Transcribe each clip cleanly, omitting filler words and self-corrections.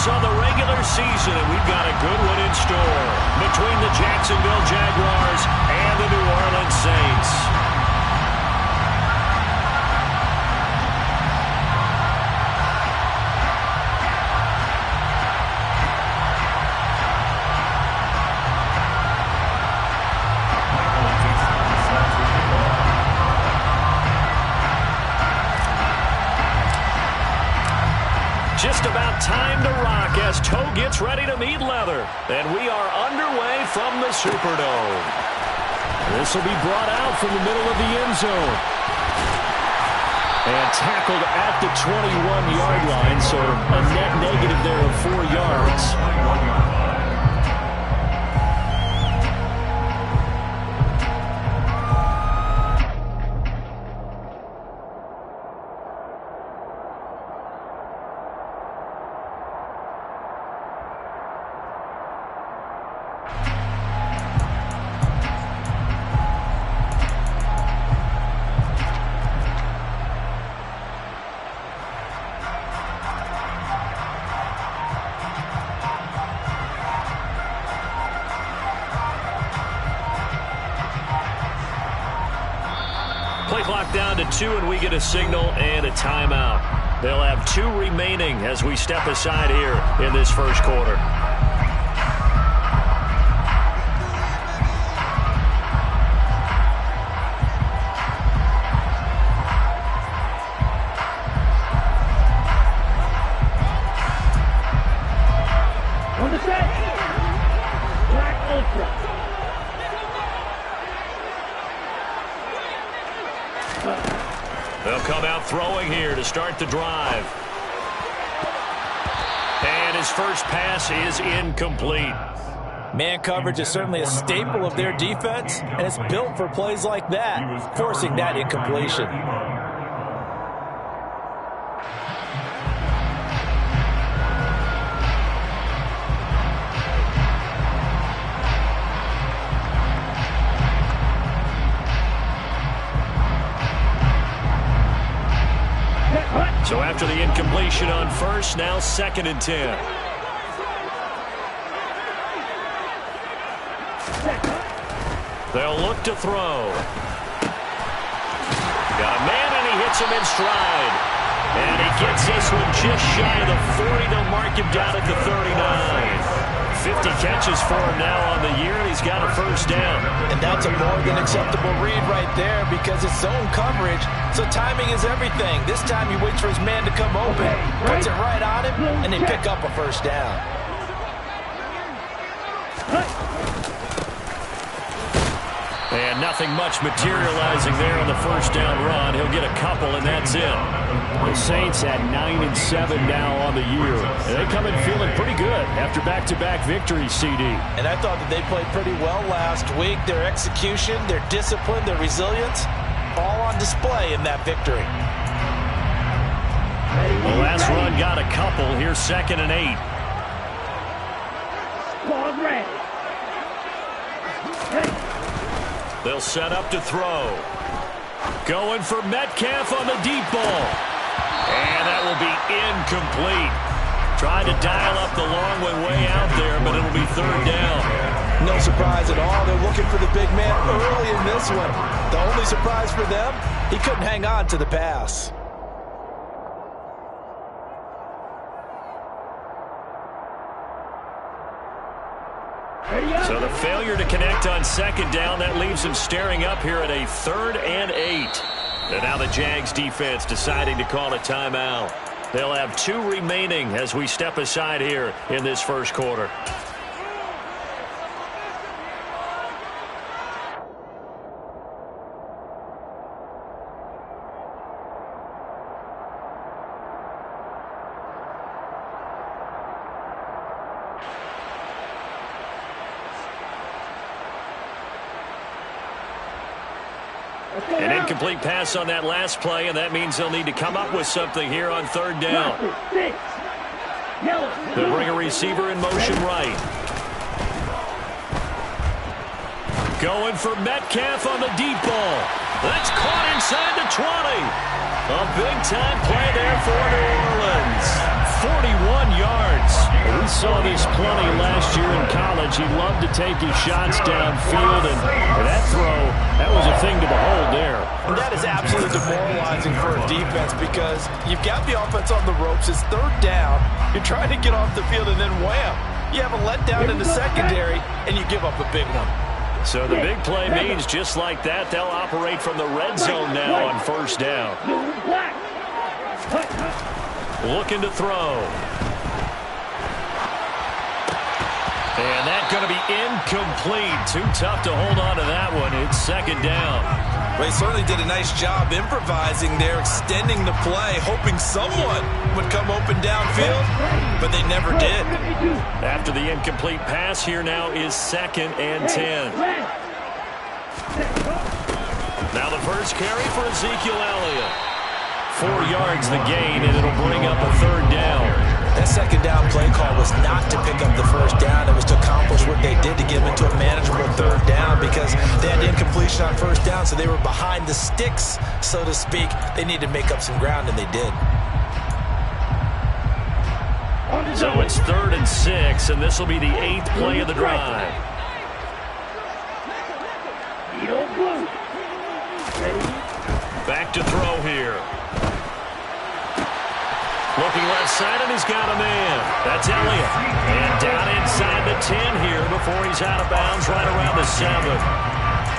pause on the regular season, and we've got a good one in store between the Jacksonville Jaguars and the New Orleans Saints. Just about time to rock as toe gets ready to meet leather. And we are underway from the Superdome. This will be brought out from the middle of the end zone. And tackled at the 21-yard line, so a net negative there of 4 yards. Play clock down to 2, and we get a signal and a timeout. They'll have 2 remaining as we step aside here in this first quarter. On the set. Black Ultra. They'll come out throwing here to start the drive. And his first pass is incomplete. Man coverage is certainly a staple of their defense, and it's built for plays like that, forcing that incompletion. So after the incompletion on first, now 2nd and 10. They'll look to throw. Got a man, and he hits him in stride. And he gets this one just shy of the 40. They'll mark him down at the 39. 50 catches for him now on the year, and he's got a first down. And that's a more than acceptable read right there because it's zone coverage, so timing is everything. This time he waits for his man to come open, puts it right on him, and they pick up a first down. And nothing much materializing there on the first down run. He'll get a couple, and that's it. The Saints at 9-7 now on the year. And they come in feeling pretty good after back-to-back victories, CD. And I thought that they played pretty well last week. Their execution, their discipline, their resilience, all on display in that victory. The last run got a couple. Here's 2nd and 8. Ball ready. They'll set up to throw. Going for Metcalf on the deep ball. And that will be incomplete. Tried to dial up the long one way out there, but it'll be 3rd down. No surprise at all. They're looking for the big man early in this one. The only surprise for them, he couldn't hang on to the pass. So the failure to connect on 2nd down, that leaves them staring up here at a 3rd and 8. And now the Jags defense deciding to call a timeout. They'll have 2 remaining as we step aside here in this first quarter. An incomplete pass on that last play, and that means they'll need to come up with something here on 3rd down. They'll bring a receiver in motion right. Going for Metcalf on the deep ball. That's caught inside the 20. A big-time play there for New Orleans. 41 yards. saw this plenty last year in college. He loved to take his shots downfield, and that throw, that was a thing to behold there. And that is absolutely demoralizing for a defense because you've got the offense on the ropes. It's third down. You're trying to get off the field, and then wham, you have a letdown in the secondary, and you give up a big one. So the big play means just like that, they'll operate from the red zone now on first down. Looking to throw. And that's going to be incomplete. Too tough to hold on to that one. It's second down. Well, he certainly did a nice job improvising there, extending the play, hoping someone would come open downfield, but they never did. After the incomplete pass, here now is 2nd and 10. Now the first carry for Ezekiel Elliott. 4 yards the gain, and it'll bring up a third down. That second down play call was not to pick up the first down. It was to accomplish what they did to get into a manageable third down because they had incompletion on first down, so they were behind the sticks, so to speak. They needed to make up some ground, and they did. So it's 3rd and 6, and this will be the 8th play of the drive. Back to throw here. Looking left side, and he's got a man. That's Elliott. And down inside the 10 here before he's out of bounds right around the 7.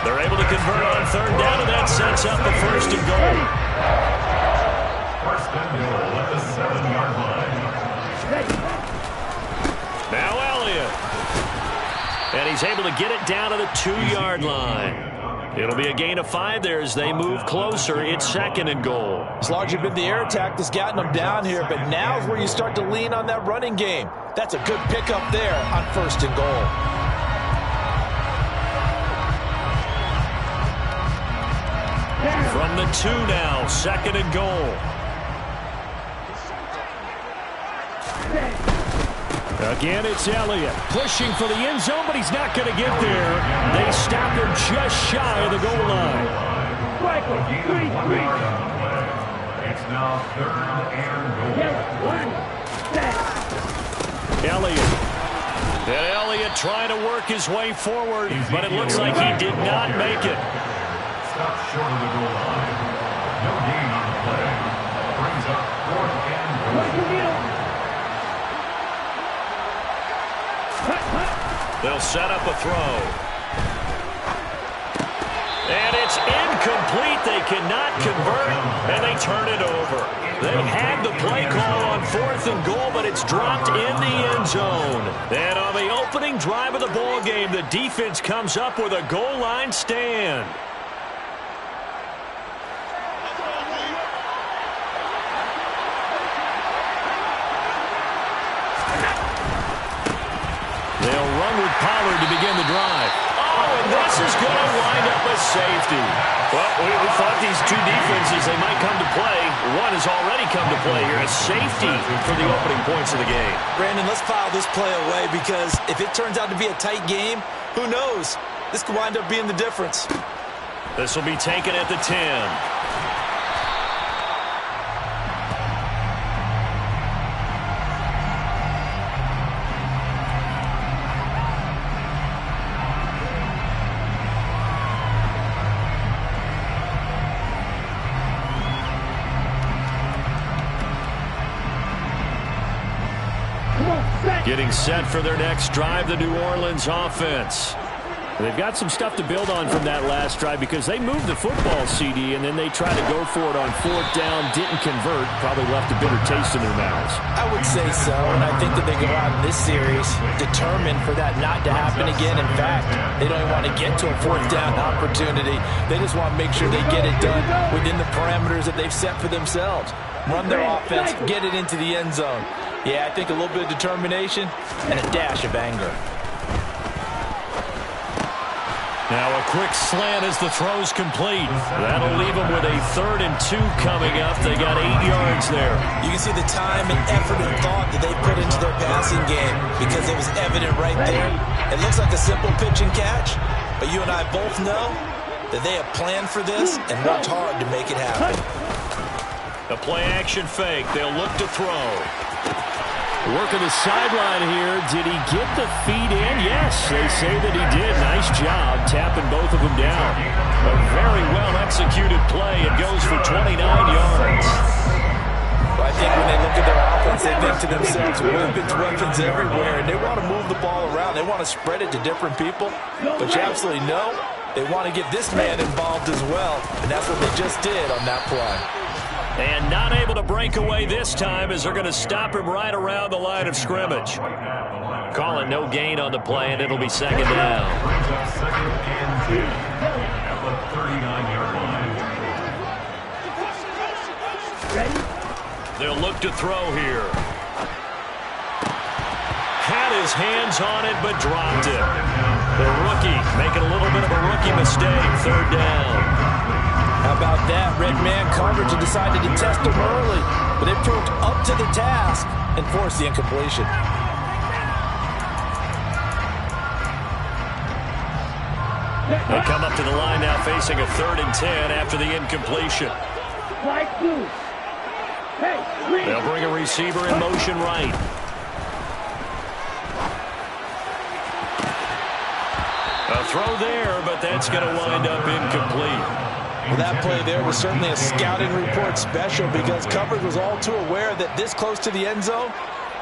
They're able to convert on third down, and that sets up the 1st and goal. 1st and goal at the 7-yard line. Now Elliott. And he's able to get it down to the 2-yard line. It'll be a gain of 5 there as they move closer. It's 2nd and goal. It's largely been the air attack that's gotten them down here, but now's where you start to lean on that running game. That's a good pickup there on 1st and goal. From the 2 now, 2nd and goal. Again, it's Elliott pushing for the end zone, but he's not going to get there. They stop him just shy of the goal line. It's now 3rd and goal. Elliott. And Elliott trying to work his way forward, but it looks like he did not make it. Stop short of the goal line. No gain on the play. Brings up 4th and goal. They'll set up a throw. And it's incomplete. They cannot convert, and they turn it over. They had the play call on 4th and goal, but it's dropped in the end zone. And on the opening drive of the ball game, the defense comes up with a goal line stand. They'll run with Pollard to begin the drive. Oh, and this is going to wind up a safety. Well, we thought these two defenses, they might come to play. One has already come to play here. A safety for the opening points of the game. Brandon, let's file this play away because if it turns out to be a tight game, who knows? This could wind up being the difference. This will be taken at the 10. Getting set for their next drive, the New Orleans offense. They've got some stuff to build on from that last drive because they moved the football, CD, and then they tried to go for it on 4th down, didn't convert, probably left a bitter taste in their mouths. I would say so, and I think that they go out in this series determined for that not to happen again. In fact, they don't even want to get to a 4th down opportunity. They just want to make sure they get it done within the parameters that they've set for themselves. Run their offense, get it into the end zone. Yeah, I think a little bit of determination and a dash of anger. Now a quick slant as the throw's complete. That'll leave them with a 3rd and 2 coming up. They got 8 yards there. You can see the time and effort and thought that they put into their passing game because it was evident right there. It looks like a simple pitch and catch, but you and I both know that they have planned for this and worked hard to make it happen. A play-action fake. They'll look to throw. Working the sideline here. Did he get the feet in? Yes, they say that he did. Nice job tapping both of them down. A very well-executed play. It goes for 29 yards. Well, I think when they look at their offense, they think to themselves, weapons everywhere, and they want to move the ball around. They want to spread it to different people. But you absolutely know they want to get this man involved as well, and that's what they just did on that play. And not able to break away this time as they're going to stop him right around the line of scrimmage. Calling no gain on the play, and it'll be second down. Brings up second and 10 at the 39-yard line. They'll look to throw here. Had his hands on it, but dropped it. The rookie making a little bit of a rookie mistake. Third down. How about that? Red man coverage and decided to test him early, but it proved up to the task and forced the incompletion. They come up to the line now facing a 3rd and 10 after the incompletion. They'll bring a receiver in motion right. A throw there, but that's going to wind up incomplete. Well, that play there was certainly a scouting report special because coverage was all too aware that this close to the end zone,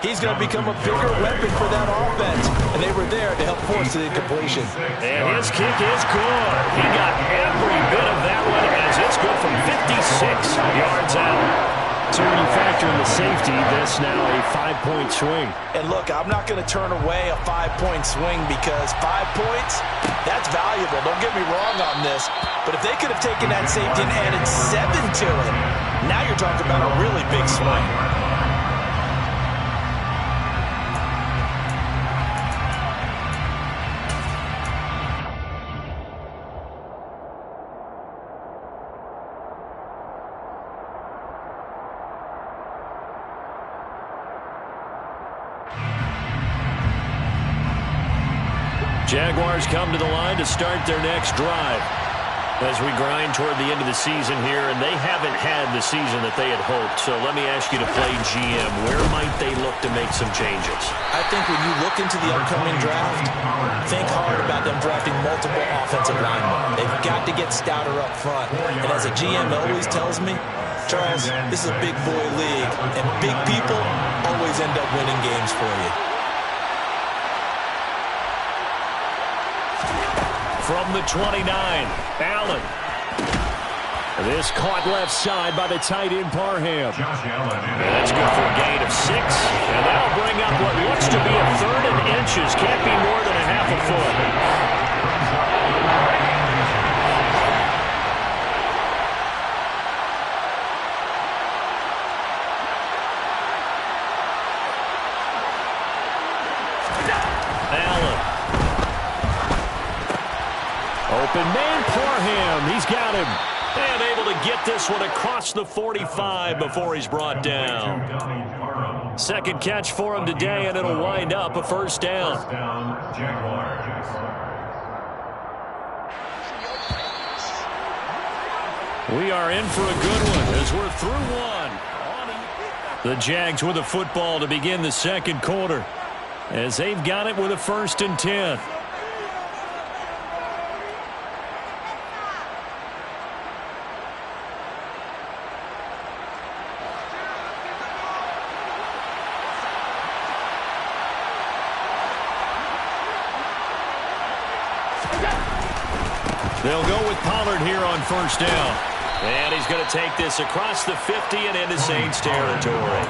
he's going to become a bigger weapon for that offense. And they were there to help force the incompletion. And his kick is good. He got every bit of that one as it's good from 56 yards out. So when you factor in the safety, that's now a 5-point swing. And look, I'm not going to turn away a 5-point swing because 5 points, that's valuable. Don't get me wrong on this. But if they could have taken that safety and added 7 to it, now you're talking about a really big swing. Jaguars come to the line to start their next drive as we grind toward the end of the season here, and they haven't had the season that they had hoped. So let me ask you to play GM. Where might they look to make some changes? I think when you look into the upcoming draft, think hard about them drafting multiple offensive linemen. They've got to get stouter up front. And as a GM always tells me, Charles, this is a big boy league, and big people always end up winning games for you. From the 29, Allen. This caught left side by the tight end, Parham. And that's good for a gain of 6. And that'll bring up what looks to be a 3rd and inches. Can't be more than a half a foot. Open man, Parham. He's got him. And able to get this one across the 45 before he's brought down. Second catch for him today, and it'll wind up a 1st down. We are in for a good one as we're through one. The Jags with a football to begin the second quarter as they've got it with a 1st and 10. They'll go with Pollard here on 1st down. And he's going to take this across the 50 and into Saints territory.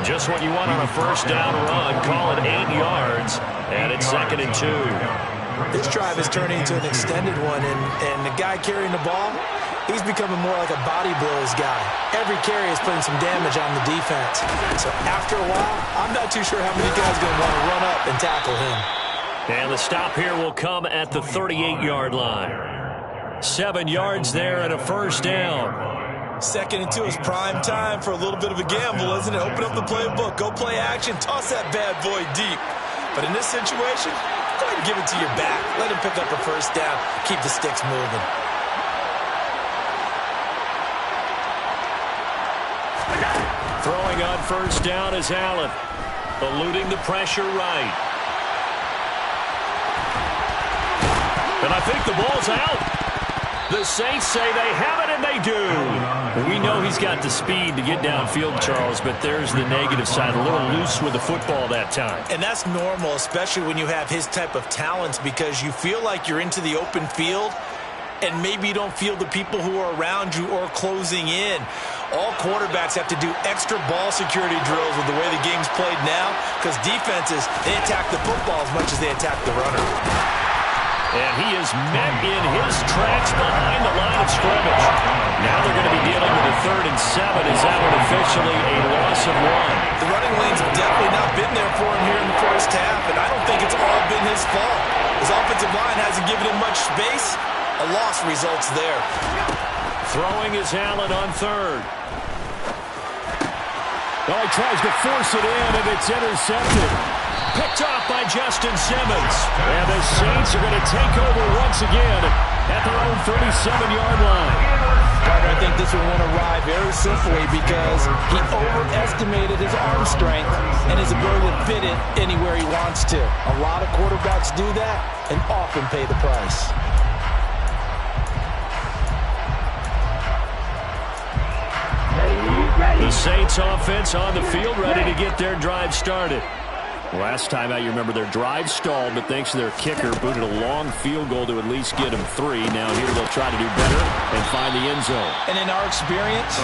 Just what you want on a 1st down run. Call it 8 yards. And it's 2nd and 2. This drive is turning into an extended one. And the guy carrying the ball, he's becoming more like a body blows guy. Every carry is putting some damage on the defense. So after a while, I'm not too sure how many guys are going to want to run up and tackle him. And the stop here will come at the 38-yard line. 7 yards there and a 1st down. 2nd and 2 is prime time for a little bit of a gamble, isn't it? Open up the playbook, go play action, toss that bad boy deep. But in this situation, go ahead and give it to your back. Let him pick up a 1st down, keep the sticks moving. Throwing on 1st down is Allen. eluding the pressure right. And I think the ball's out. The Saints say they have it, and they do. We know he's got the speed to get downfield, Charles, but there's the negative side. A little loose with the football that time. And that's normal, especially when you have his type of talents, because you feel like you're into the open field, and maybe you don't feel the people who are around you or closing in. All quarterbacks have to do extra ball security drills with the way the game's played now, because defenses, they attack the football as much as they attack the runner. And he is met in his tracks behind the line of scrimmage. Now they're going to be dealing with a 3rd and 7. Is that one officially a loss of 1? The running lanes have definitely not been there for him here in the first half, and I don't think it's all been his fault. His offensive line hasn't given him much space. A loss results there. Throwing is Allen on 3rd. Oh, he tries to force it in, and it's intercepted. Picked off by Justin Simmons. And the Saints are going to take over once again at their own 37-yard line. Carter, I think this one won't arrive very simply because he overestimated his arm strength and his ability to fit it anywhere he wants to. A lot of quarterbacks do that and often pay the price. The Saints offense on the field, ready to get their drive started. Last time out, you remember their drive stalled, but thanks to their kicker, booted a long field goal to at least get them 3. Now here they'll try to do better and find the end zone. And in our experience,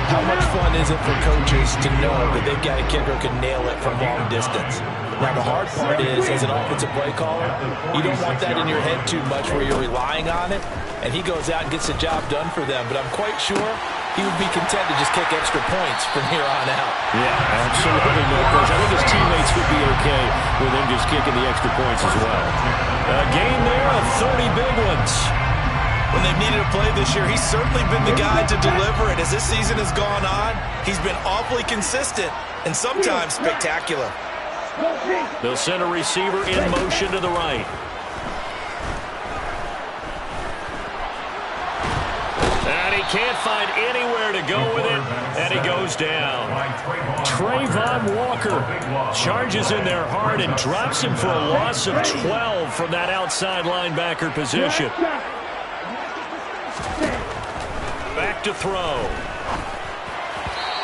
how much fun is it for coaches to know that they've got a kicker who can nail it from long distance? Now the hard part is, as an offensive play caller, you don't want that in your head too much where you're relying on it, and he goes out and gets the job done for them. But I'm quite sure he would be content to just kick extra points from here on out. Yeah, absolutely no question. I think his teammates would be okay with him just kicking the extra points as well. A game there of 30 big ones. When they've needed a play this year, he's certainly been the guy to deliver it. As this season has gone on, he's been awfully consistent and sometimes spectacular. They'll send a receiver in motion to the right. And he can't find anywhere to go with it, and he goes down. Trayvon Walker charges in there hard and drops him for a loss of 12 from that outside linebacker position. Back to throw.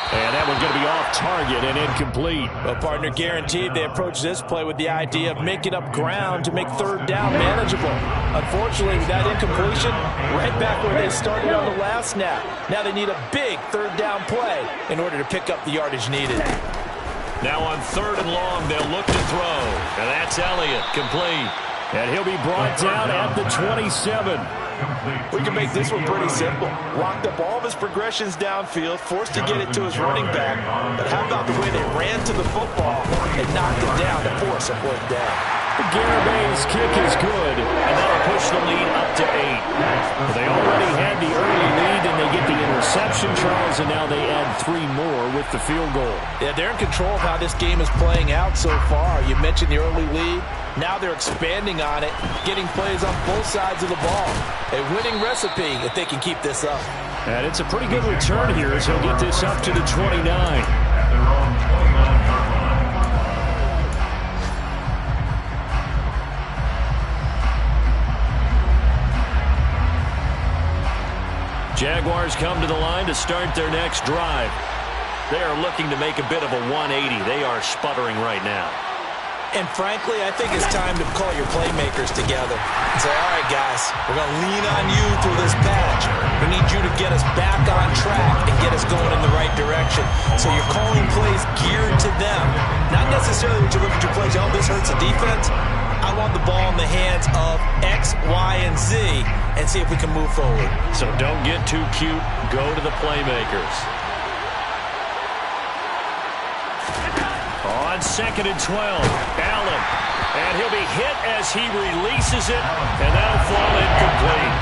And that one's going to be off target and incomplete. Well, partner, guaranteed they approach this play with the idea of making up ground to make 3rd down manageable. Unfortunately, with that incompletion, right back where they started on the last snap. Now they need a big 3rd down play in order to pick up the yardage needed. Now on 3rd and long, they'll look to throw. And that's Elliott, complete. And he'll be brought down at the 27. We can make this one pretty simple. Locked up all of his progressions downfield, forced to get it to his running back. But how about the way they ran to the football and knocked it down to force a 4th down? Garabay's kick is good, and that'll push the lead up to 8. They already had the early lead, and they get the interception, Charles, and now they add 3 more with the field goal. Yeah, they're in control of how this game is playing out so far. You mentioned the early lead. Now they're expanding on it, getting plays on both sides of the ball. A winning recipe if they can keep this up. And it's a pretty good return here as he'll get this up to the 29. Jaguars come to the line to start their next drive. They are looking to make a bit of a 180. They are sputtering right now. And frankly, I think it's time to call your playmakers together and say, all right, guys, we're going to lean on you through this patch. We need you to get us back on track and get us going in the right direction. So you're calling plays geared to them. Not necessarily that you look at your plays, oh, this hurts the defense. I want the ball in the hands of X, Y, and Z and see if we can move forward. So don't get too cute. Go to the playmakers. On 2nd and 12, Allen. And he'll be hit as he releases it, and that'll fall incomplete.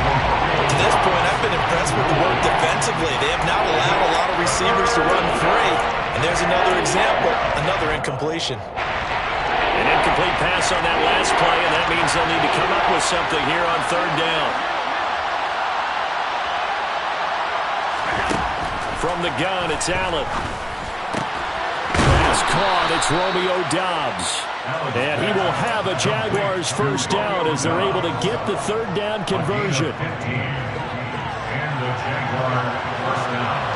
To this point, I've been impressed with the work defensively. They have not allowed a lot of receivers to run free. And there's another example, another incompletion. An incomplete pass on that last play, and that means they'll need to come up with something here on 3rd down. From the gun, it's Allen. is caught. It's Romeo Doubs. And he will have a Jaguars first down as they're able to get the third down conversion. And the Jaguar first down.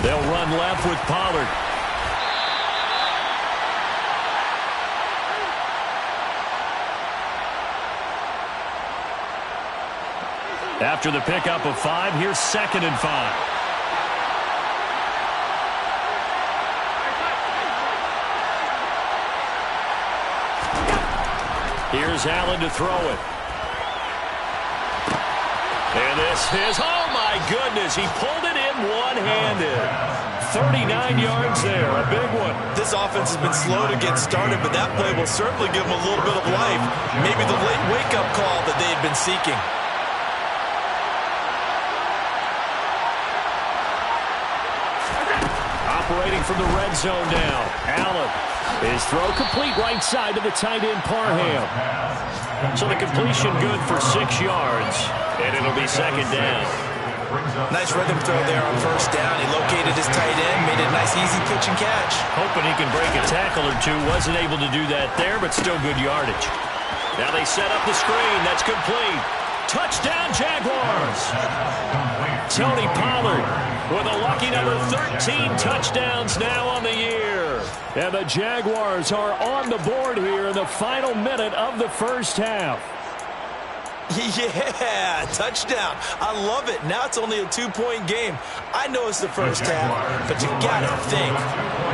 They'll run left with Pollard. After the pickup of 5, here's 2nd and 5. Here's Allen to throw it. And this is, oh my goodness, he pulled it in one-handed. 39 yards there, a big one. This offense has been slow to get started, but that play will certainly give them a little bit of life. Maybe the late wake-up call that they had been seeking. Operating from the red zone now. Allen. His throw complete right side to the tight end Parham. So the completion good for 6 yards. And it'll be 2nd down. Nice rhythm throw there on first down. He located his tight end, made it a nice easy pitch and catch. Hoping he can break a tackle or two. Wasn't able to do that there, but still good yardage. Now they set up the screen. That's complete. Touchdown Jaguars. Tony Pollard with a lucky number 13 touchdowns now on the year. And the Jaguars are on the board here in the final minute of the first half. Yeah, touchdown. I love it. Now it's only a 2-point game. I know it's the first half, but you got to think.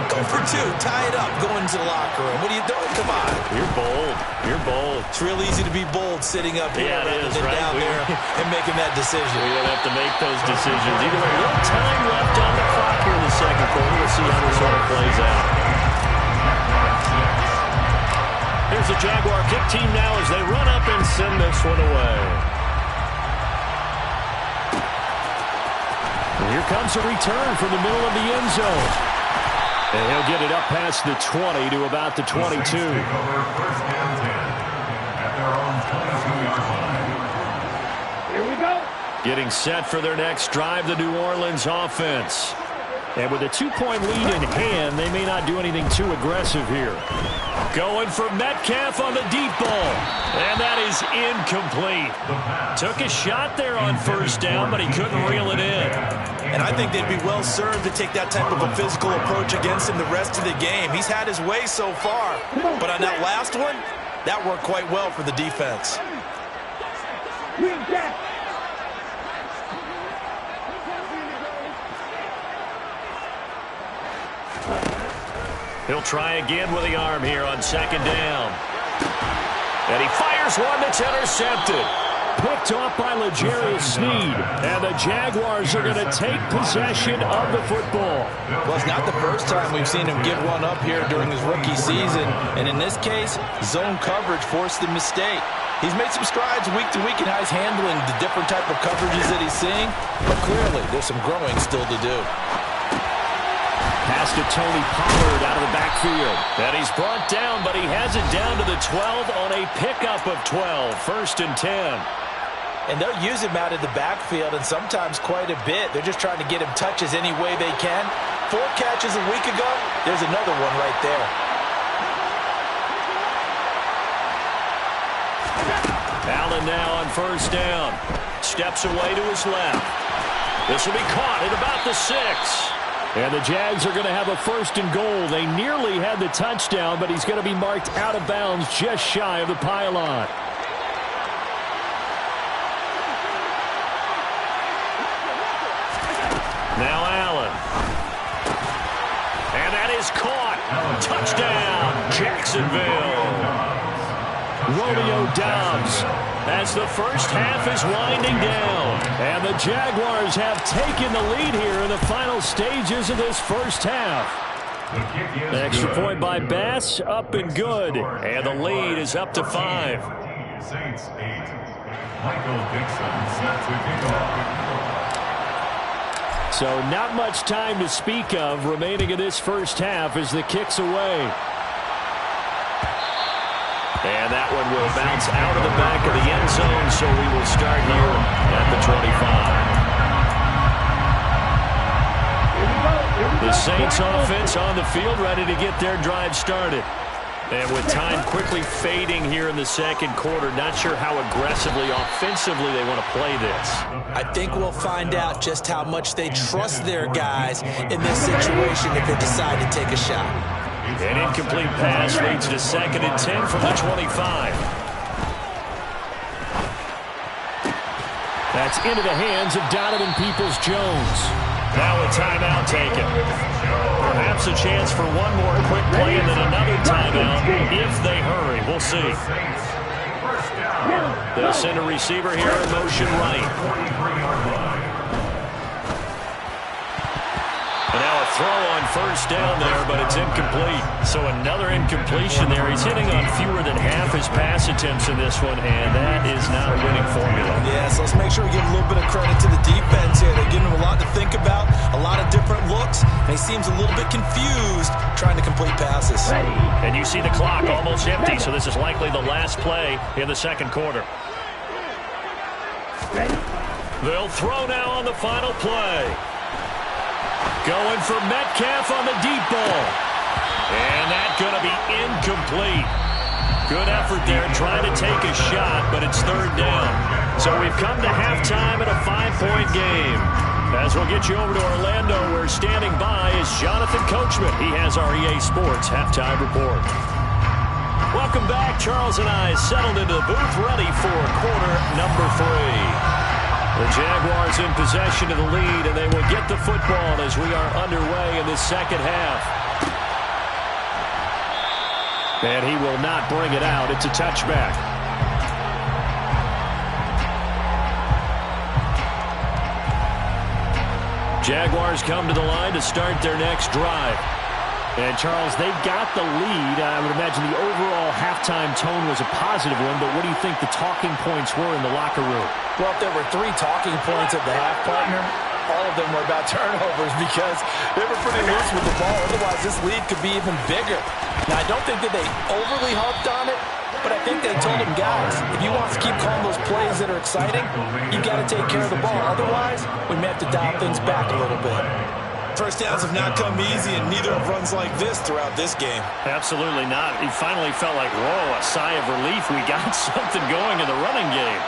Go for 2. Tie it up. Go into the locker room. What are you doing? Come on. You're bold. You're bold. It's real easy to be bold sitting up here rather than right? down there and making that decision. We don't have to make those decisions. Either way, little time left on the clock here in the second quarter. We'll see how this one plays out. Here's the Jaguar kick team now as they run up and send this one away. And here comes a return from the middle of the end zone. And he'll get it up past the 20 to about the 22. Here we go. Getting set for their next drive, the New Orleans offense. And with a 2-point lead in hand, they may not do anything too aggressive here. Going for Metcalf on the deep ball. And that is incomplete. Took a shot there on first down, but he couldn't reel it in. And I think they'd be well served to take that type of a physical approach against him the rest of the game. He's had his way so far. But on that last one, that worked quite well for the defense. Green Jack. He'll try again with the arm here on 2nd down. And he fires one that's intercepted. Picked off by L'Jarius Sneed. And the Jaguars are going to take possession of the football. Well, it's not the first time we've seen him give one up here during his rookie season. And in this case, zone coverage forced the mistake. He's made some strides week to week in how he's handling the different type of coverages that he's seeing. But clearly, there's some growing still to do. Pass to Tony Pollard out of the backfield. And he's brought down, but he has it down to the 12 on a pickup of 12. 1st and 10. And they'll use him out of the backfield, and sometimes quite a bit. They're just trying to get him touches any way they can. 4 catches a week ago. There's another one right there. Allen now on first down. Steps away to his left. This will be caught at about the 6. And the Jags are going to have a 1st and goal. They nearly had the touchdown, but he's going to be marked out of bounds just shy of the pylon. Now Allen. And that is caught. Touchdown, Jacksonville. Romeo Doubs as the first half is winding down. And the Jaguars have taken the lead here in the final stages of this first half. The extra point by Bass, up and good. And the lead is up to 5. Saints 8. Michael Dixon set to kick off. So not much time to speak of remaining in this first half as the kick's away. And that one will bounce out of the back of the end zone, so we will start here at the 25. The Saints offense on the field, ready to get their drive started. And with time quickly fading here in the second quarter, not sure how aggressively, offensively they want to play this. I think we'll find out just how much they trust their guys in this situation if they decide to take a shot. An incomplete pass leads to 2nd and 10 from the 25. That's into the hands of Donovan Peoples-Jones. Now a timeout taken. Perhaps a chance for one more quick play and then another timeout if they hurry. We'll see. They'll send a receiver here in motion right. And now a throw on first down there, but it's incomplete. So another incompletion there. He's hitting on fewer than half his pass attempts in this one, and that is not a winning formula. Yeah, so let's make sure we give a little bit of credit to the defense here. They're giving him a lot to think about, a lot of different looks, and he seems a little bit confused trying to complete passes. And you see the clock almost empty, so this is likely the last play in the second quarter. They'll throw now on the final play. Going for Metcalf on the deep ball. And that's going to be incomplete. Good effort there trying to take a shot, but it's third down. So we've come to halftime in a 5-point game. As we'll get you over to Orlando, where standing by is Jonathan Coachman. He has our EA Sports halftime report. Welcome back. Charles and I settled into the booth, ready for quarter number 3. The Jaguars in possession of the lead, and they will get the football as we are underway in the second half. And he will not bring it out. It's a touchback. Jaguars come to the line to start their next drive. And, Charles, they've got the lead. I would imagine the overall halftime tone was a positive one, but what do you think the talking points were in the locker room? Well, if there were 3 talking points at the half, partner, all of them were about turnovers because they were pretty loose with the ball. Otherwise, this lead could be even bigger. Now, I don't think that they overly harped on it, but I think they told them, guys, if you want to keep calling those plays that are exciting, you've got to take care of the ball. Otherwise, we may have to dial things back a little bit. First downs have not come easy, and neither have runs like this throughout this game. Absolutely not. He finally felt like, whoa, a sigh of relief. We got something going in the running game.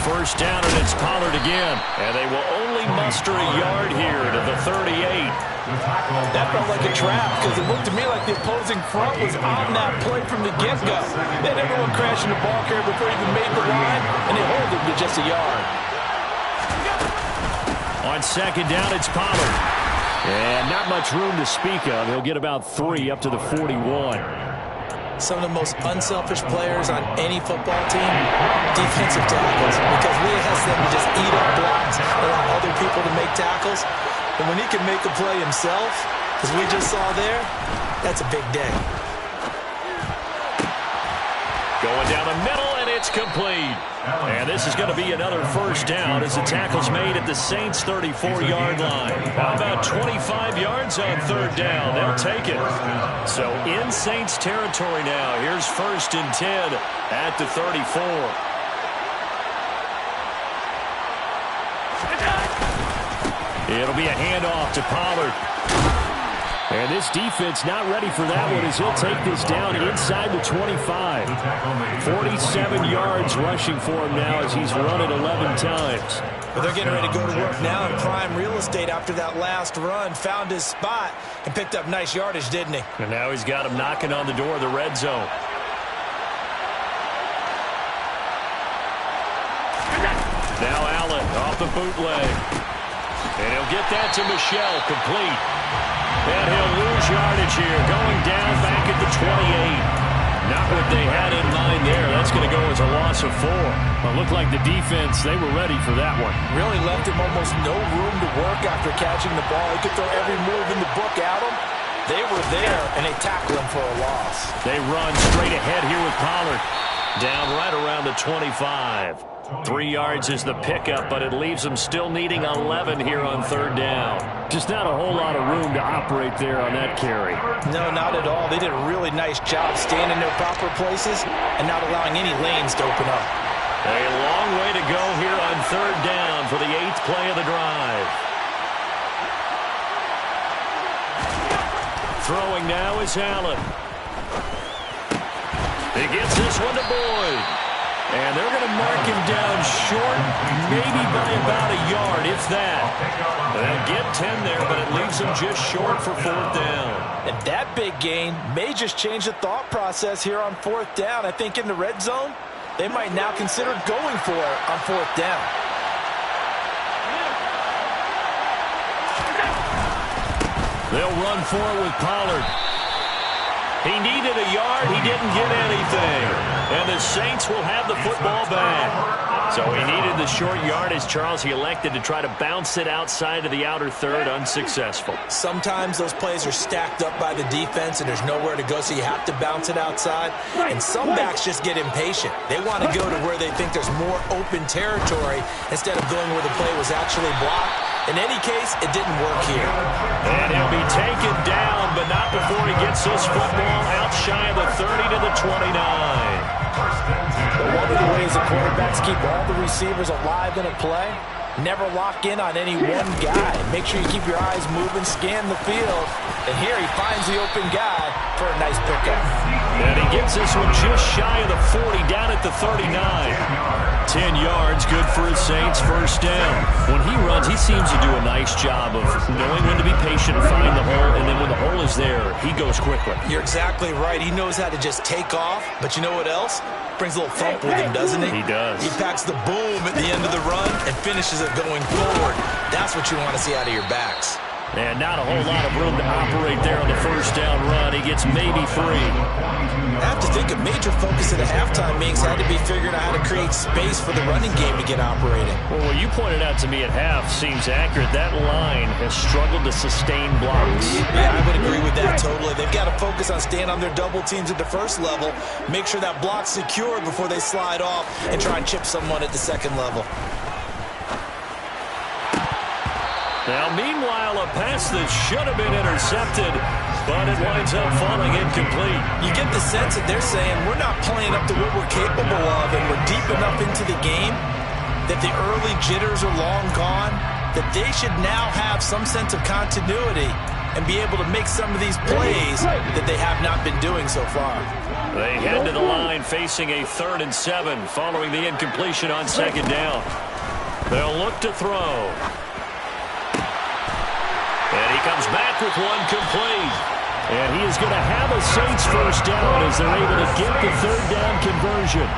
First down, and it's Pollard again. And they will only muster a yard here to the 38. That felt like a trap because it looked to me like the opposing front was on that play from the get-go. They had everyone crashing the ball carrier before he even made the line, and they hold him to just a yard. On second down, it's Pollard. And not much room to speak of. He'll get about 3 up to the 41. Some of the most unselfish players on any football team, defensive tackles, because we ask them to just eat up blocks, allow other people to make tackles. And when he can make a play himself, as we just saw there, that's a big day. Going down the middle, and it's complete. And this is going to be another first down as the tackle's made at the Saints' 34-yard line. How about 25 yards on third down? They'll take it. So in Saints territory now. Here's 1st and 10 at the 34. It'll be a handoff to Pollard. And this defense not ready for that one as he'll take this down inside the 25. 47 yards rushing for him now as he's run it 11 times. But they're getting ready to go to work now in prime real estate after that last run. Found his spot and picked up nice yardage, didn't he? And now he's got him knocking on the door of the red zone. Now Allen off the bootleg. And he'll get that to Michel, complete. And he'll lose yardage here, going down back at the 28. Not what they had in mind there. That's going to go as a loss of 4. Well, it looked like the defense, they were ready for that one. Really left him almost no room to work after catching the ball. He could throw every move in the book at him. They were there, and they tackled him for a loss. They run straight ahead here with Pollard. Down right around the 25. 3 yards is the pickup, but it leaves them still needing 11 here on third down. Just not a whole lot of room to operate there on that carry. No, not at all. They did a really nice job staying in their proper places and not allowing any lanes to open up. A long way to go here on third down for the 8th play of the drive. Throwing now is Allen. He gets this one to Boyd. And they're going to mark him down short, maybe by about a yard, if that. They'll get 10 there, but it leaves them just short for fourth down. And that big gain may just change the thought process here on fourth down. I think in the red zone, they might now consider going for it on fourth down. They'll run for it with Pollard. He needed a yard. He didn't get anything. And the Saints will have the football back. So he needed the short yardage, Charles. He elected to try to bounce it outside of the outer third, unsuccessful. Sometimes those plays are stacked up by the defense and there's nowhere to go, so you have to bounce it outside. And some backs just get impatient. They want to go to where they think there's more open territory instead of going where the play was actually blocked. In any case, it didn't work here. And he'll be taken down, but not before he gets this football out shy of the 30 to the 29. But one of the ways the quarterbacks keep all the receivers alive in a play, never lock in on any one guy. Make sure you keep your eyes moving, scan the field. And here he finds the open guy for a nice pickup. And he gets this one just shy of the 40, down at the 39. 10 yards, good for his Saints, first down. When he runs, he seems to do a nice job of knowing when to be patient and find the hole, and then when the hole is there, he goes quickly. You're exactly right. He knows how to just take off, but you know what else? Brings a little thump with him, doesn't he? He does. He packs the boom at the end of the run and finishes it going forward. That's what you want to see out of your backs. And not a whole lot of room to operate there on the first down run. He gets maybe 3. I have to think a major focus at the halftime meetings had to be figuring out how to create space for the running game to get operating. Well, what you pointed out to me at half seems accurate. That line has struggled to sustain blocks. Yeah, I would agree with that totally. They've got to focus on staying on their double teams at the first level, make sure that block's secure before they slide off and try and chip someone at the second level. Now, meanwhile, a pass that should have been intercepted, but it winds up falling incomplete. You get the sense that they're saying we're not playing up to what we're capable of, and we're deep enough into the game that the early jitters are long gone, that they should now have some sense of continuity and be able to make some of these plays that they have not been doing so far. They head to the line facing a 3rd and 7 following the incompletion on second down. They'll look to throw. And he comes back with one complete. And he is going to have a Saints first down as they're able to get the 3rd down conversion.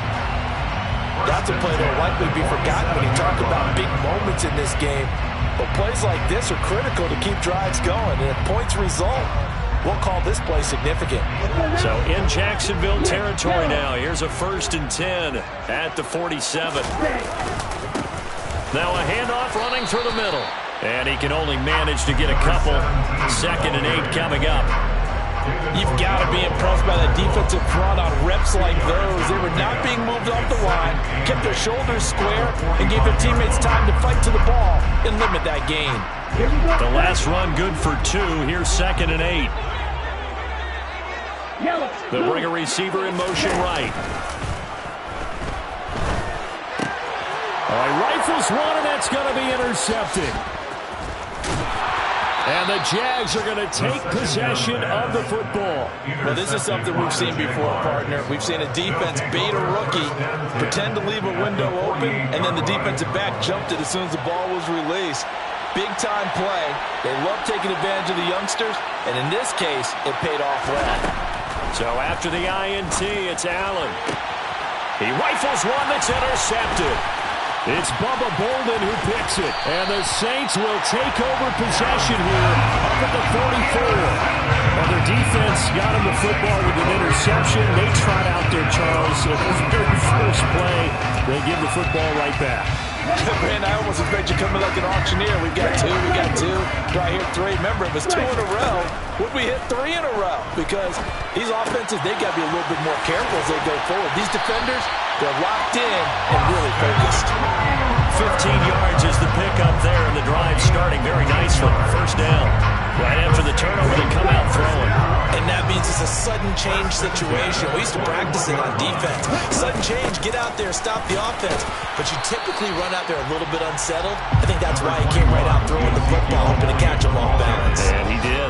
That's a play that will likely be forgotten when you talk about big moments in this game. But plays like this are critical to keep drives going. And if points result, we'll call this play significant. So in Jacksonville territory now. Here's a 1st and 10 at the 47. Now a handoff running through the middle. And he can only manage to get a couple. 2nd and 8 coming up. You've got to be impressed by the defensive front on reps like those. They were not being moved off the line, kept their shoulders square, and gave their teammates time to fight to the ball and limit that gain. The last run good for 2. Here's 2nd and 8. They'll bring a receiver in motion right. All right, rifles one, and that's going to be intercepted. And the Jags are going to take possession of the football. Well, this is something we've seen before, partner. We've seen a defense bait a rookie, pretend to leave a window open, and then the defensive back jumped it as soon as the ball was released. Big-time play. They love taking advantage of the youngsters, and in this case, it paid off well. So after the INT, it's Allen. He rifles one that's intercepted. It's Bubba Bolden who picks it. And the Saints will take over possession here up at the 44. Well, their defense got him the football with an interception. They trot out there, Charles. So the very first play, they give the football right back. Man, I almost expect you coming like an auctioneer. We got 2, we got 2. Do I hear 3? Remember, it was 2 in a row. Would we hit 3 in a row? Because these offenses, they got to be a little bit more careful as they go forward. These defenders, They're locked in and really focused. 15 yards is the pickup there, and the drive starting very nicely. First down. Right after the turnover, they come out throwing. And that means it's a sudden change situation. We used to practice it on defense. Sudden change, get out there, stop the offense. But you typically run out there a little bit unsettled. I think that's why he came right out throwing the football, hoping to catch him off balance. And he did.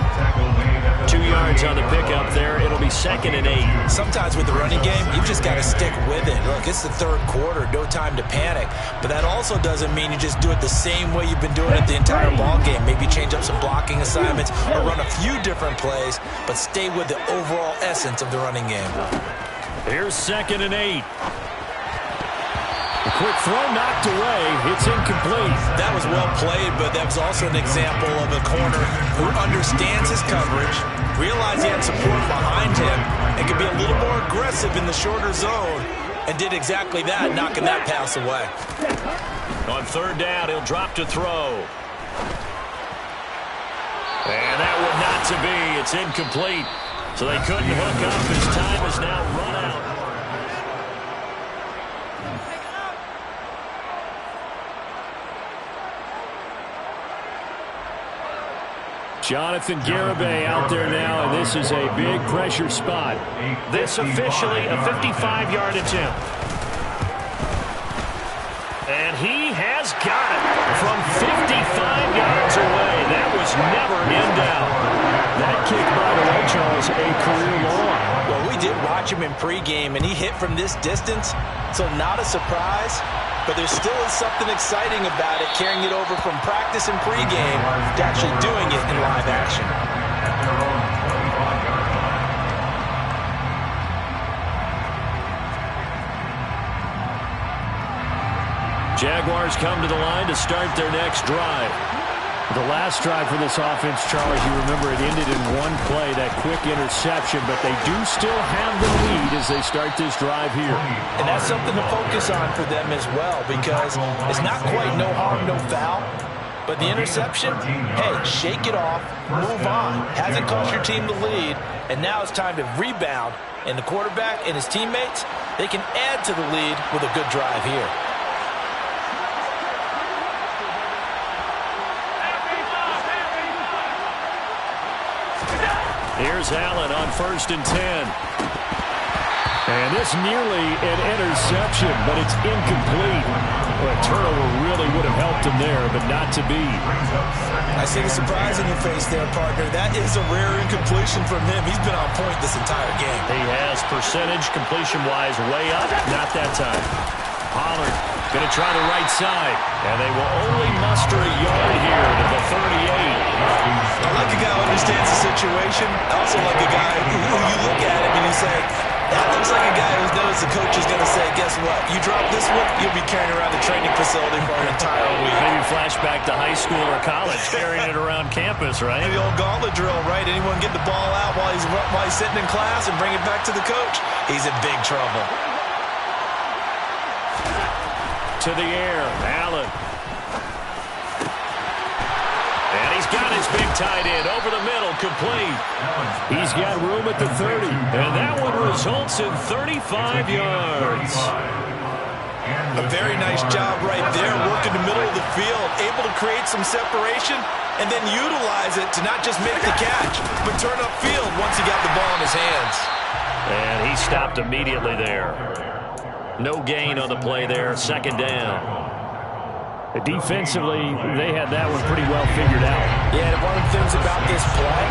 2 yards on the pickup there. It'll be 2nd and 8. Sometimes with the running game, you've just got to stick with it. Look, it's the third quarter, no time to panic. But that also doesn't mean you just do it the same way you've been doing it the entire ball game. Maybe change up some blocking assignments or run a few different plays, but stay with the overall essence of the running game. Here's 2nd and 8. A quick throw knocked away. It's incomplete. That was well played, but that was also an example of a corner who understands his coverage, realized he had support behind him, and could be a little more aggressive in the shorter zone, and did exactly that, knocking that pass away. On 3rd down, he'll drop to throw. And that one not to be. It's incomplete. So they couldn't hook up. His time is now run out. Jonathan Garibay out there now, and this is a big pressure spot. This officially a 55-yard attempt. And he has got it from 55 yards away. That was never in doubt. That kick, by the way, Charles, a career long. Well, we did watch him in pregame, and he hit from this distance, so not a surprise. But there still is something exciting about it, carrying it over from practice and pregame to actually doing it in live action. Jaguars come to the line to start their next drive. The last drive for this offense, Charles, you remember it ended in one play, that quick interception, but they do still have the lead as they start this drive here. And that's something to focus on for them as well, because it's not quite no harm, no foul. But the interception, hey, shake it off, move on. Hasn't cost your team the lead, and now it's time to rebound. And the quarterback and his teammates, they can add to the lead with a good drive here. Here's Allen on 1st and 10. And this nearly an interception, but it's incomplete. Well, a turnover really would have helped him there, but not to be. I see the surprise in your face there, partner. That is a rare incompletion from him. He's been on point this entire game. He has percentage, completion-wise, way up. Not that time. Pollard going to try the right side. And they will only muster a yard here to the 38. I like a guy who understands the situation. I also like a guy who you look at him and you say, that looks like a guy who knows the coach is going to say, guess what? You drop this one, you'll be carrying around the training facility for an entire week. Maybe flashback to high school or college, carrying it around campus, right? The old gauntlet drill, right? Anyone get the ball out while he's sitting in class and bring it back to the coach? He's in big trouble. To the air, Allen. And he's got his big tight end over the middle, complete. He's got room at the 30. And that one results in 35 yards. A very nice job right there, working the middle of the field, able to create some separation, and then utilize it to not just make the catch, but turn upfield once he got the ball in his hands. And he stopped immediately there. No gain on the play there, 2nd down. Defensively, they had that one pretty well figured out. Yeah, and one of the things about this play,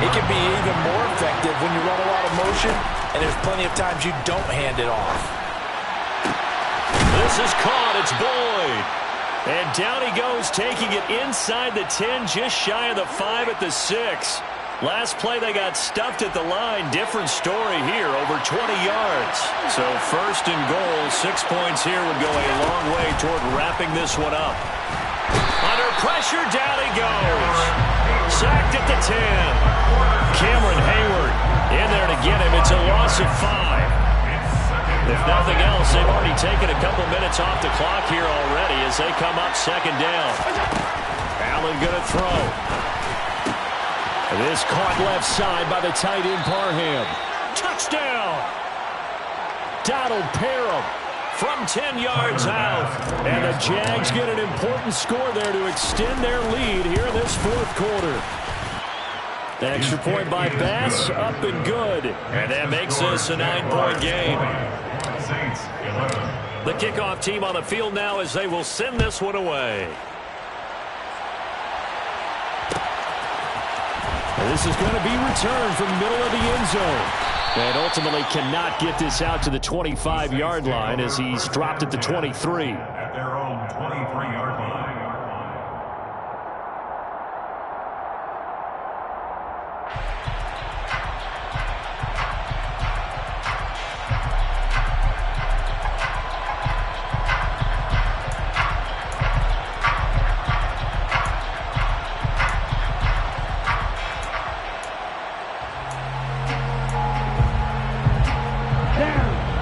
it can be even more effective when you run a lot of motion, and there's plenty of times you don't hand it off. This is caught. It's Boyd. And down he goes, taking it inside the 10, just shy of the 5 at the 6. Last play, they got stuffed at the line. Different story here, over 20 yards. So 1st and goal, 6 points here would go a long way toward wrapping this one up. Under pressure, down he goes. Sacked at the 10. Cameron Hayward in there to get him. It's a loss of 5. If nothing else, they've already taken a couple minutes off the clock here already as they come up 2nd down. Allen going to throw. This caught left side by the tight end Parham. Touchdown! Donald Parham, from 10 yards out. And the Jags get an important score there to extend their lead here in this fourth quarter. The extra point by Bass, up and good. And that makes this a 9-point game. The kickoff team on the field now as they will send this one away. And this is going to be returned from the middle of the end zone. And ultimately cannot get this out to the 25-yard line as he's dropped at the 23. At their own 23-yard line.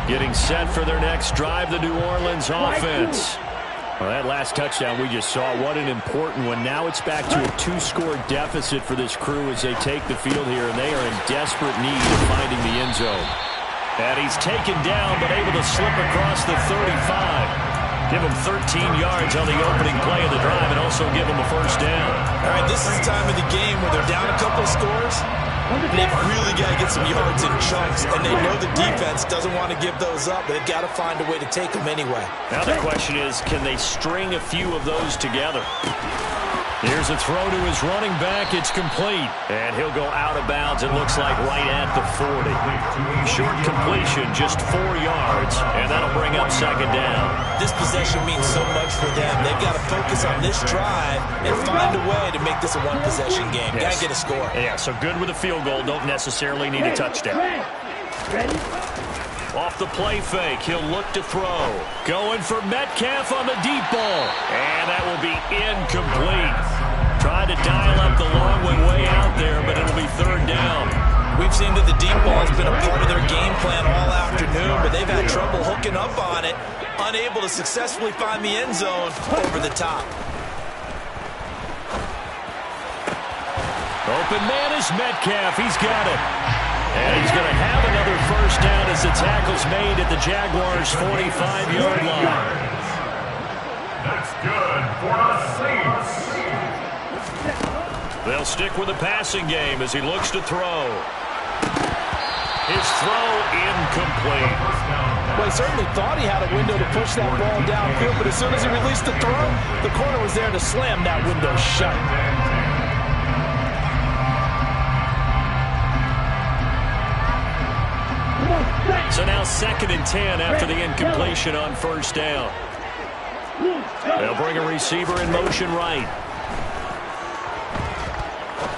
Getting set for their next drive, the New Orleans offense. Well, that last touchdown we just saw, what an important one. Now it's back to a 2-score deficit for this crew as they take the field here, and they are in desperate need of finding the end zone. And he's taken down, but able to slip across the 35. Give him 13 yards on the opening play of the drive and also give him a first down. All right, this is the time of the game where they're down a couple of scores. They've really got to get some yards in chunks, and they know the defense doesn't want to give those up, but they've got to find a way to take them anyway. Now the question is, can they string a few of those together? Here's a throw to his running back. It's complete. And he'll go out of bounds, it looks like, right at the 40. Short completion, just 4 yards, and that'll bring up second down. This possession means so much for them. They've got to focus on this drive and find a way to make this a one-possession game. Yes. Got to get a score. Yeah, so good with a field goal. Don't necessarily need a touchdown. Ready? Off the play fake, he'll look to throw. Going for Metcalf on the deep ball. And that will be incomplete. Tried to dial up the long one way out there, but it'll be third down. We've seen that the deep ball has been a part of their game plan all afternoon, but they've had trouble hooking up on it, unable to successfully find the end zone over the top. Open man is Metcalf. He's got it. And he's going to have another first down as the tackle's made at the Jaguars' 45-yard line. That's good for the Saints. They'll stick with the passing game as he looks to throw. His throw incomplete. Well, he certainly thought he had a window to push that ball downfield, but as soon as he released the throw, the corner was there to slam that window shut. So now 2nd and 10 after the incompletion on first down. They'll bring a receiver in motion right.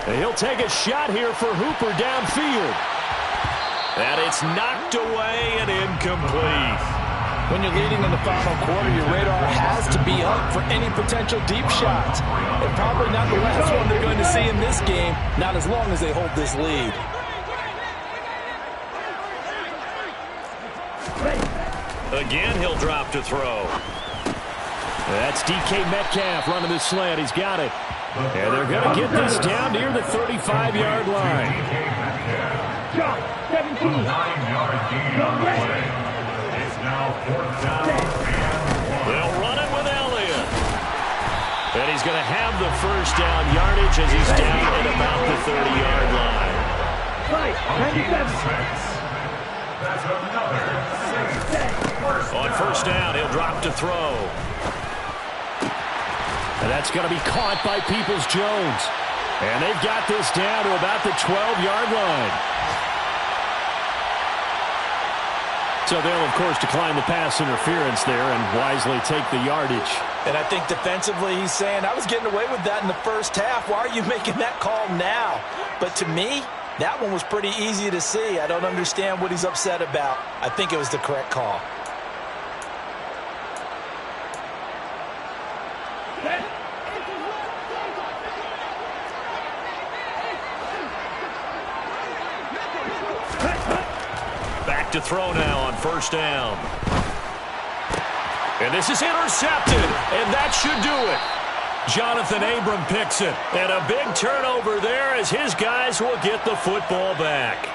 And he'll take a shot here for Hooper downfield. And it's knocked away and incomplete. When you're leading in the final quarter, your radar has to be up for any potential deep shots. And probably not the last one they're going to see in this game, not as long as they hold this lead. Again, he'll drop to throw. That's DK Metcalf running the slant. He's got it. And they're going to get this down near the 35-yard line. 17. 9-yard gain on the play. It's now 4th down and 1. They'll run it with Elliott. And he's going to have the first down yardage as he's down at about the 30-yard line. That's another Saints. On first down, he'll drop to throw. And that's going to be caught by Peoples-Jones. And they've got this down to about the 12-yard line. So they'll, of course, decline the pass interference there and wisely take the yardage. And I think defensively he's saying, I was getting away with that in the first half. Why are you making that call now? But to me, that one was pretty easy to see. I don't understand what he's upset about. I think it was the correct call. Back to throw now on first down. And this is intercepted, and that should do it. Jonathan Abram picks it, and a big turnover there as his guys will get the football back.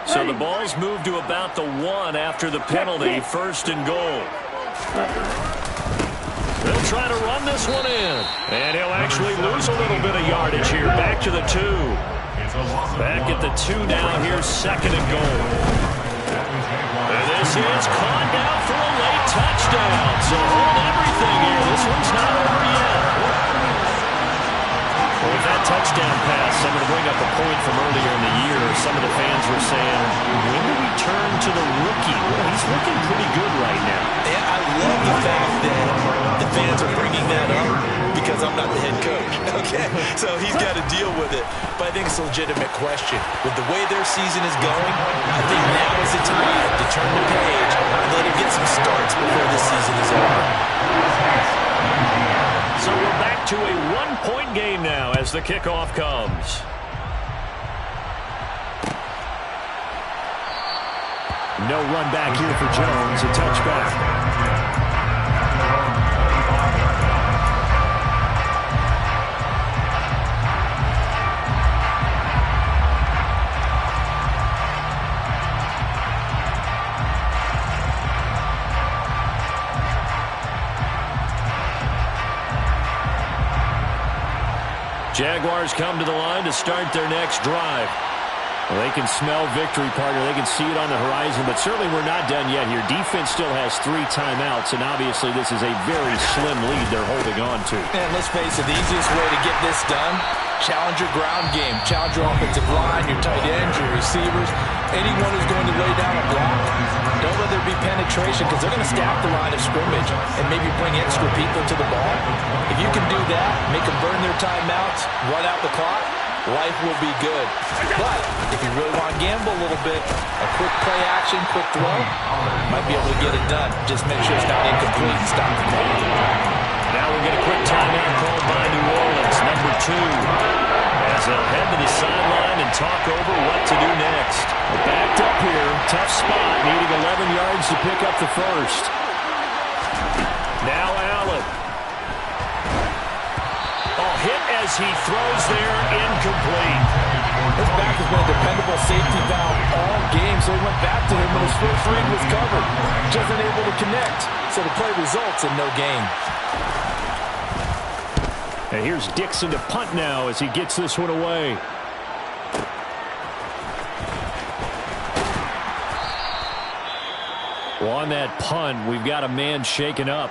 So the ball's moved to about the 1 after the penalty, 1st and goal. They'll try to run this one in. And he'll actually lose a little bit of yardage here. Back to the 2. Back at the 2 now. Here's 2nd and goal. And this is caught now for a late touchdown. So hold everything here. This one's not over yet. Well, with that touchdown pass, I'm going to bring up a point from earlier in the year. Some of the fans were saying, when do we turn to the rookie? Well, he's looking pretty good right now. And I love the fact that the fans are bringing that up because I'm not the head coach. Okay, so he's got to deal with it. But I think it's a legitimate question. With the way their season is going, I think now is the time to turn the page and let him get some starts before this season is over. So we're back to a 1-point game now as the kickoff comes. No run back here for Jones. A touchback. Jaguars come to the line to start their next drive. Well, they can smell victory, partner. They can see it on the horizon, but certainly we're not done yet here. Defense still has 3 timeouts, and obviously this is a very slim lead they're holding on to. And let's face it, the easiest way to get this done, challenge your ground game. Challenge your offensive line, your tight ends, your receivers, anyone who's going to lay down a block. Don't let there be penetration because they're going to staff the line of scrimmage and maybe bring extra people to the ball. If you can do that, make them burn their timeouts, run out the clock, life will be good. But if you really want to gamble a little bit, a quick play action, quick throw, might be able to get it done. Just make sure it's not incomplete and stop the clock. Now we'll get a quick timeout called by New Orleans, number 2. As they'll head to the sideline and talk over what to do next. We're backed up here, tough spot, needing 11 yards to pick up the first. Now Allen. Hit as he throws there, incomplete. His back has been a dependable safety valve all game, so he went back to him when his first read was covered. Just unable to connect, so the play results in no gain. And here's Dixon to punt now as he gets this one away. Well, on that punt, we've got a man shaken up.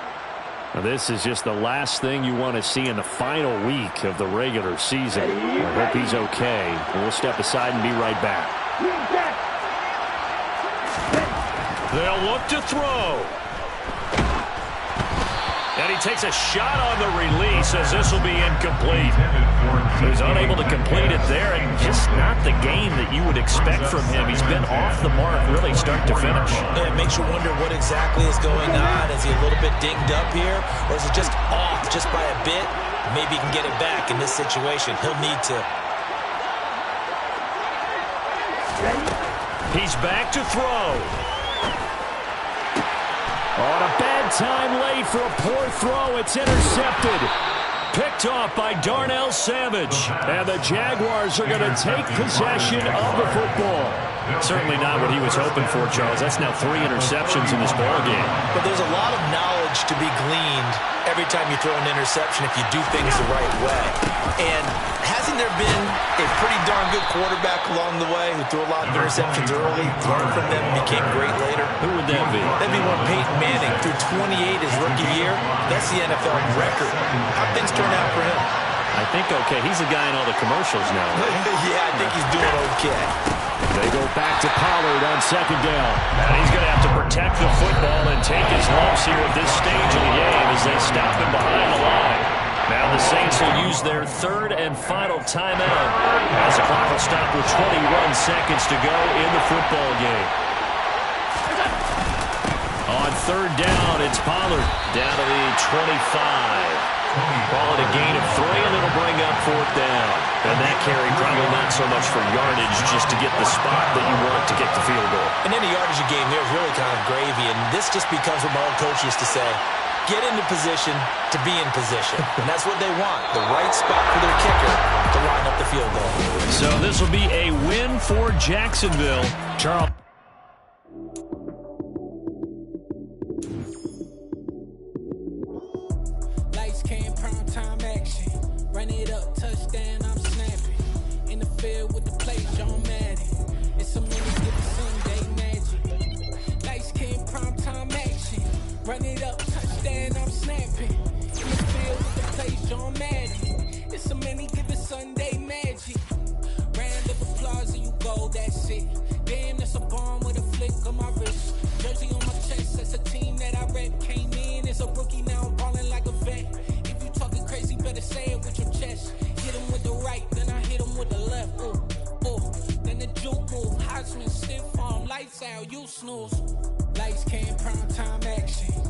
Now, this is just the last thing you want to see in the final week of the regular season. I hope he's okay. And we'll step aside and be right back. They'll look to throw. And he takes a shot on the release as this will be incomplete. He's unable to complete it there, and just not the game that you would expect from him. He's been off the mark really start to finish. Yeah, it makes you wonder what exactly is going on. Is he a little bit dinged up here, or is it just off just by a bit? Maybe he can get it back in this situation. He'll need to. He's back to throw. On a bad time late for a poor throw. It's intercepted. Picked off by Darnell Savage. And the Jaguars are going to take possession of the football. Certainly not what he was hoping for, Charles. That's now 3 interceptions in this ballgame. But there's a lot of knowledge to be gleaned every time you throw an interception if you do things the right way. And hasn't there been a pretty darn good quarterback along the way who threw a lot of interceptions early, learned from them, and became great later? Who would that be? That'd be one Peyton Manning. Threw 28 his rookie year. That's the NFL record. How'd things turn out for him? I think okay. He's the guy in all the commercials now. Right? Yeah, I think he's doing okay. They go back to Pollard on 2nd down. And he's going to have to protect the football and take his lumps here at this stage of the game as they stop him behind the line. Now the Saints will use their 3rd and final timeout as the clock will stop with 21 seconds to go in the football game. On 3rd down, it's Pollard down to the 25. Call it a gain of 3, and it'll bring up 4th down. And that carry probably not so much for yardage, just to get the spot that you want to get the field goal. In any yardage game, there's really kind of gravy, and this just becomes what my old coach used to say. get into position to be in position. And that's what they want, the right spot for their kicker to line up the field goal. So this will be a win for Jacksonville. Charles. Lights came, prime time action. Run it up, touchdown, I'm snapping. In the field with the play, John Madden. It's a minute, give it Sunday magic. Lights came, prime time action. Run it up, touchdown, I'm snapping. In the field with the play, John Madden. It's a minute, give it Sunday magic. Round of applause and you go, that's it. Damn, that's a bomb with a flick on my wrist. Jersey on my chest, that's a team that I rep. Came in as a rookie, now I'm balling like a vet. If you talking crazy, better say it with your chest. Hit him with the right, then I hit him with the left. Then the juke move, Heisman, stiff arm, lights out, you snooze. Lights came, prime time action.